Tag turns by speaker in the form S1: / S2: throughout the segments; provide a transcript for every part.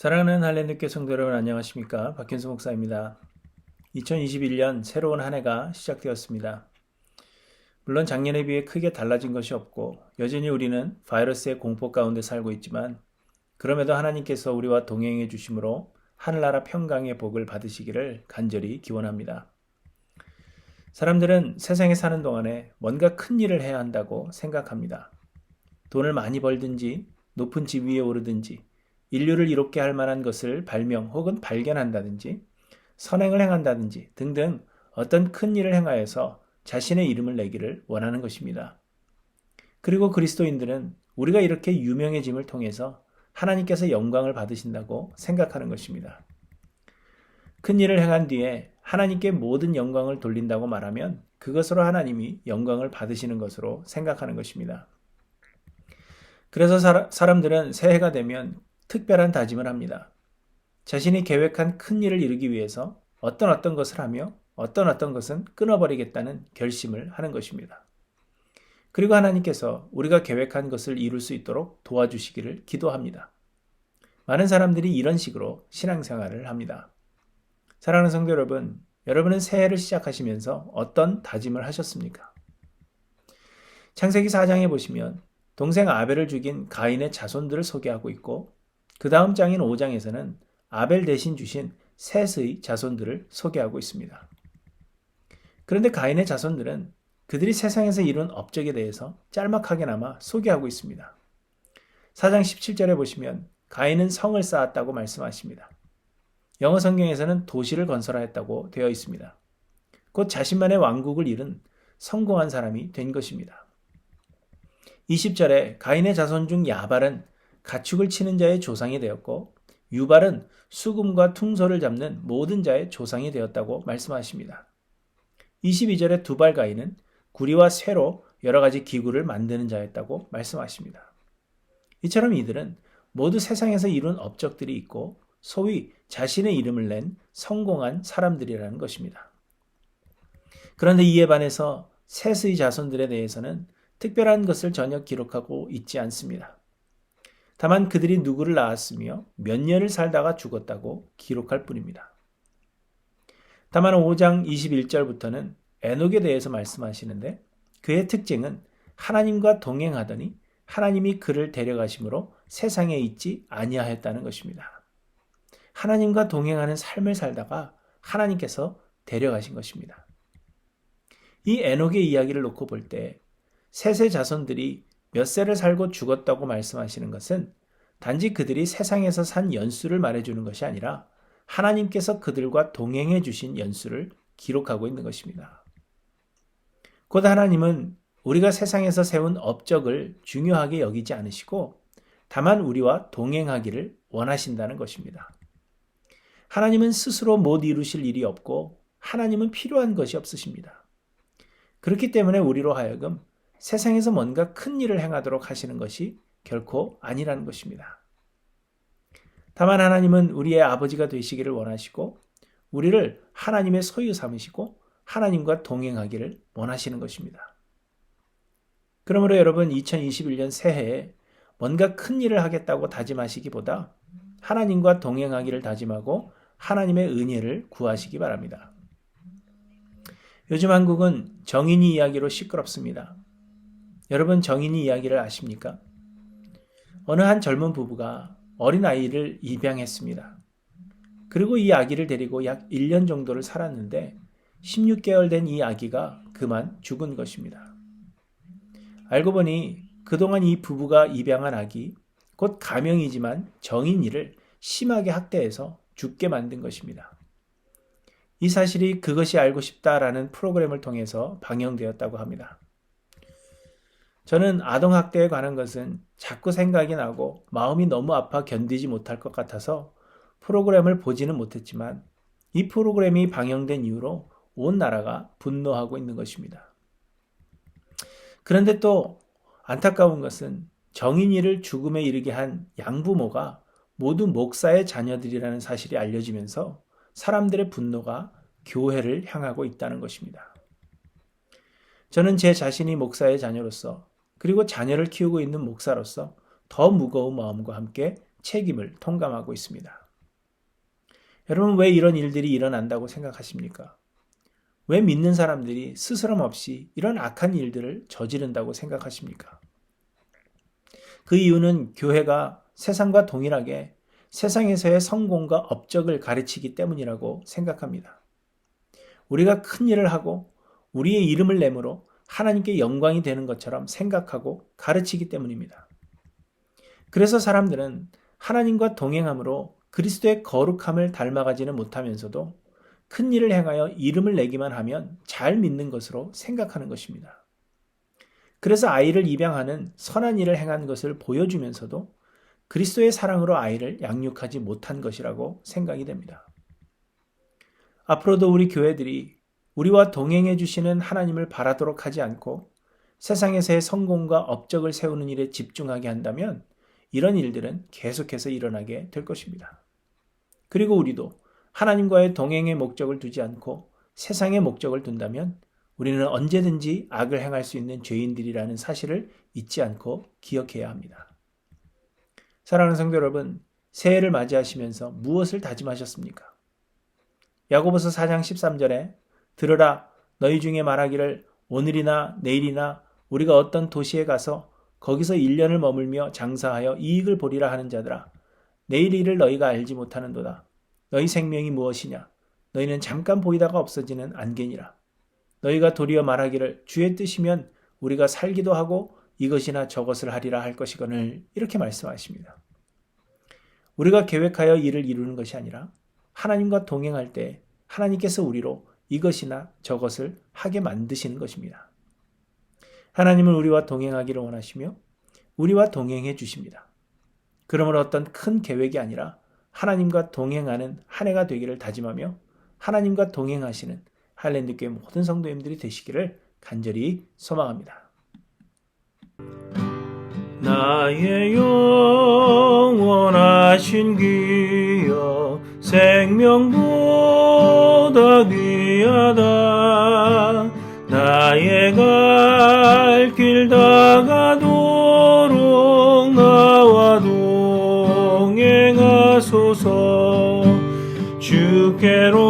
S1: 사랑하는 할렐루야 성도 여러분 안녕하십니까? 박현수 목사입니다. 2021년 새로운 한 해가 시작되었습니다. 물론 작년에 비해 크게 달라진 것이 없고 여전히 우리는 바이러스의 공포 가운데 살고 있지만 그럼에도 하나님께서 우리와 동행해 주심으로 하늘나라 평강의 복을 받으시기를 간절히 기원합니다. 사람들은 세상에 사는 동안에 뭔가 큰 일을 해야 한다고 생각합니다. 돈을 많이 벌든지 높은 집 위에 오르든지 인류를 이롭게 할 만한 것을 발명 혹은 발견한다든지 선행을 행한다든지 등등 어떤 큰 일을 행하여서 자신의 이름을 내기를 원하는 것입니다. 그리고 그리스도인들은 우리가 이렇게 유명해짐을 통해서 하나님께서 영광을 받으신다고 생각하는 것입니다. 큰 일을 행한 뒤에 하나님께 모든 영광을 돌린다고 말하면 그것으로 하나님이 영광을 받으시는 것으로 생각하는 것입니다. 그래서 사람들은 새해가 되면 특별한 다짐을 합니다. 자신이 계획한 큰 일을 이루기 위해서 어떤 것을 하며 어떤 것은 끊어버리겠다는 결심을 하는 것입니다. 그리고 하나님께서 우리가 계획한 것을 이룰 수 있도록 도와주시기를 기도합니다. 많은 사람들이 이런 식으로 신앙생활을 합니다. 사랑하는 성도 여러분, 여러분은 새해를 시작하시면서 어떤 다짐을 하셨습니까? 창세기 4장에 보시면 동생 아벨을 죽인 가인의 자손들을 소개하고 있고 그 다음 장인 5장에서는 아벨 대신 주신 셋의 자손들을 소개하고 있습니다. 그런데 가인의 자손들은 그들이 세상에서 이룬 업적에 대해서 짤막하게나마 소개하고 있습니다. 4장 17절에 보시면 가인은 성을 쌓았다고 말씀하십니다. 영어 성경에서는 도시를 건설하였다고 되어 있습니다. 곧 자신만의 왕국을 이룬 성공한 사람이 된 것입니다. 20절에 가인의 자손 중 야발은 가축을 치는 자의 조상이 되었고 유발은 수금과 퉁소를 잡는 모든 자의 조상이 되었다고 말씀하십니다. 22절에 두발 가인은 구리와 쇠로 여러 가지 기구를 만드는 자였다고 말씀하십니다. 이처럼 이들은 모두 세상에서 이룬 업적들이 있고 소위 자신의 이름을 낸 성공한 사람들이라는 것입니다. 그런데 이에 반해서 셋의 자손들에 대해서는 특별한 것을 전혀 기록하고 있지 않습니다. 다만 그들이 누구를 낳았으며 몇 년을 살다가 죽었다고 기록할 뿐입니다. 다만 5장 21절부터는 에녹에 대해서 말씀하시는데 그의 특징은 하나님과 동행하더니 하나님이 그를 데려가심으로 세상에 있지 아니하였다는 것입니다. 하나님과 동행하는 삶을 살다가 하나님께서 데려가신 것입니다. 이 에녹의 이야기를 놓고 볼 때 셋의 자손들이 몇 세를 살고 죽었다고 말씀하시는 것은 단지 그들이 세상에서 산 연수를 말해주는 것이 아니라 하나님께서 그들과 동행해 주신 연수를 기록하고 있는 것입니다. 곧 하나님은 우리가 세상에서 세운 업적을 중요하게 여기지 않으시고 다만 우리와 동행하기를 원하신다는 것입니다. 하나님은 스스로 못 이루실 일이 없고 하나님은 필요한 것이 없으십니다. 그렇기 때문에 우리로 하여금 세상에서 뭔가 큰 일을 행하도록 하시는 것이 결코 아니라는 것입니다. 다만 하나님은 우리의 아버지가 되시기를 원하시고 우리를 하나님의 소유 삼으시고 하나님과 동행하기를 원하시는 것입니다. 그러므로 여러분 2021년 새해에 뭔가 큰 일을 하겠다고 다짐하시기보다 하나님과 동행하기를 다짐하고 하나님의 은혜를 구하시기 바랍니다. 요즘 한국은 정인이 이야기로 시끄럽습니다. 여러분 정인이 이야기를 아십니까? 어느 한 젊은 부부가 어린아이를 입양했습니다. 그리고 이 아기를 데리고 약 1년 정도를 살았는데 16개월 된 이 아기가 그만 죽은 것입니다. 알고 보니 그동안 이 부부가 입양한 아기, 곧 가명이지만 정인이를 심하게 학대해서 죽게 만든 것입니다. 이 사실이 그것이 알고 싶다라는 프로그램을 통해서 방영되었다고 합니다. 저는 아동학대에 관한 것은 자꾸 생각이 나고 마음이 너무 아파 견디지 못할 것 같아서 프로그램을 보지는 못했지만 이 프로그램이 방영된 이후로 온 나라가 분노하고 있는 것입니다. 그런데 또 안타까운 것은 정인이를 죽음에 이르게 한 양부모가 모두 목사의 자녀들이라는 사실이 알려지면서 사람들의 분노가 교회를 향하고 있다는 것입니다. 저는 제 자신이 목사의 자녀로서 그리고 자녀를 키우고 있는 목사로서 더 무거운 마음과 함께 책임을 통감하고 있습니다. 여러분, 왜 이런 일들이 일어난다고 생각하십니까? 왜 믿는 사람들이 스스럼 없이 이런 악한 일들을 저지른다고 생각하십니까? 그 이유는 교회가 세상과 동일하게 세상에서의 성공과 업적을 가르치기 때문이라고 생각합니다. 우리가 큰 일을 하고 우리의 이름을 내므로 하나님께 영광이 되는 것처럼 생각하고 가르치기 때문입니다. 그래서 사람들은 하나님과 동행함으로 그리스도의 거룩함을 닮아가지는 못하면서도 큰 일을 행하여 이름을 내기만 하면 잘 믿는 것으로 생각하는 것입니다. 그래서 아이를 입양하는 선한 일을 행한 것을 보여주면서도 그리스도의 사랑으로 아이를 양육하지 못한 것이라고 생각이 됩니다. 앞으로도 우리 교회들이 우리와 동행해 주시는 하나님을 바라도록 하지 않고 세상에서의 성공과 업적을 세우는 일에 집중하게 한다면 이런 일들은 계속해서 일어나게 될 것입니다. 그리고 우리도 하나님과의 동행의 목적을 두지 않고 세상의 목적을 둔다면 우리는 언제든지 악을 행할 수 있는 죄인들이라는 사실을 잊지 않고 기억해야 합니다. 사랑하는 성도 여러분, 새해를 맞이하시면서 무엇을 다짐하셨습니까? 야고보서 4장 13절에 들으라, 너희 중에 말하기를 오늘이나 내일이나 우리가 어떤 도시에 가서 거기서 1년을 머물며 장사하여 이익을 보리라 하는 자들아, 내일 일을 너희가 알지 못하는도다. 너희 생명이 무엇이냐? 너희는 잠깐 보이다가 없어지는 안개니라. 너희가 도리어 말하기를 주의 뜻이면 우리가 살기도 하고 이것이나 저것을 하리라 할 것이거늘, 이렇게 말씀하십니다. 우리가 계획하여 일을 이루는 것이 아니라 하나님과 동행할 때 하나님께서 우리로 이것이나 저것을 하게 만드시는 것입니다. 하나님은 우리와 동행하기를 원하시며 우리와 동행해 주십니다. 그러므로 어떤 큰 계획이 아니라 하나님과 동행하는 한 해가 되기를 다짐하며 하나님과 동행하시는 하일랜드교회 모든 성도님들이 되시기를 간절히 소망합니다. 나의 영원하신 기여 생명보다 귀하다. 나의 갈 길 다가도록 나와 동행하소서. 주께로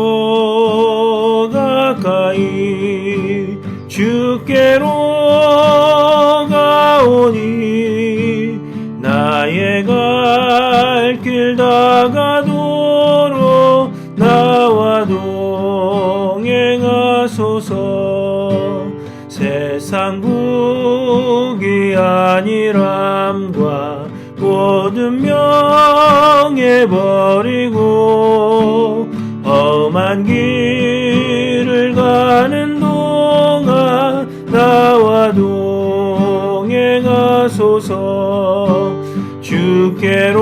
S1: 가까이 주께로 가오니 나의 갈 길 다가도록 나와 동행하소서. 세상 국이 아니람과 모든 명예 버리고 험한 길을 가는 동안 나와 동행하소서. 주께로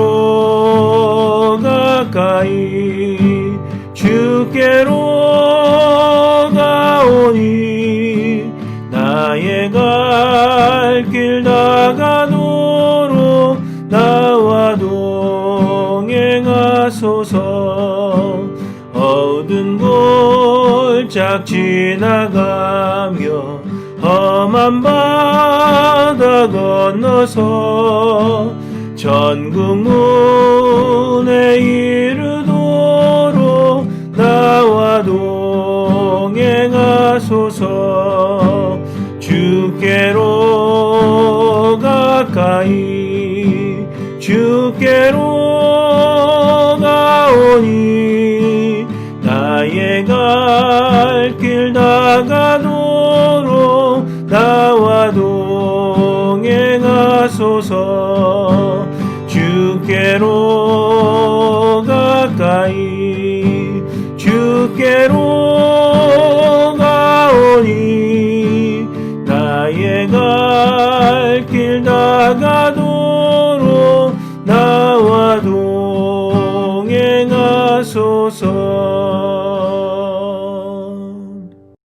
S1: 가까이 주께로 가오니 나의 갈 길 다가도록 나와 동행하소서. 어두운 골짝 지나가며 험한 바다 건너서 천국 문에 이르도록 나와 동행하소서. 주께로 가까이 주께로 가오니 나의 갈 길 다가도록 나와 동행하소서. 주께로 가까이 주께로 가오니 나의 갈 길 다가도록 나와 동행하소서.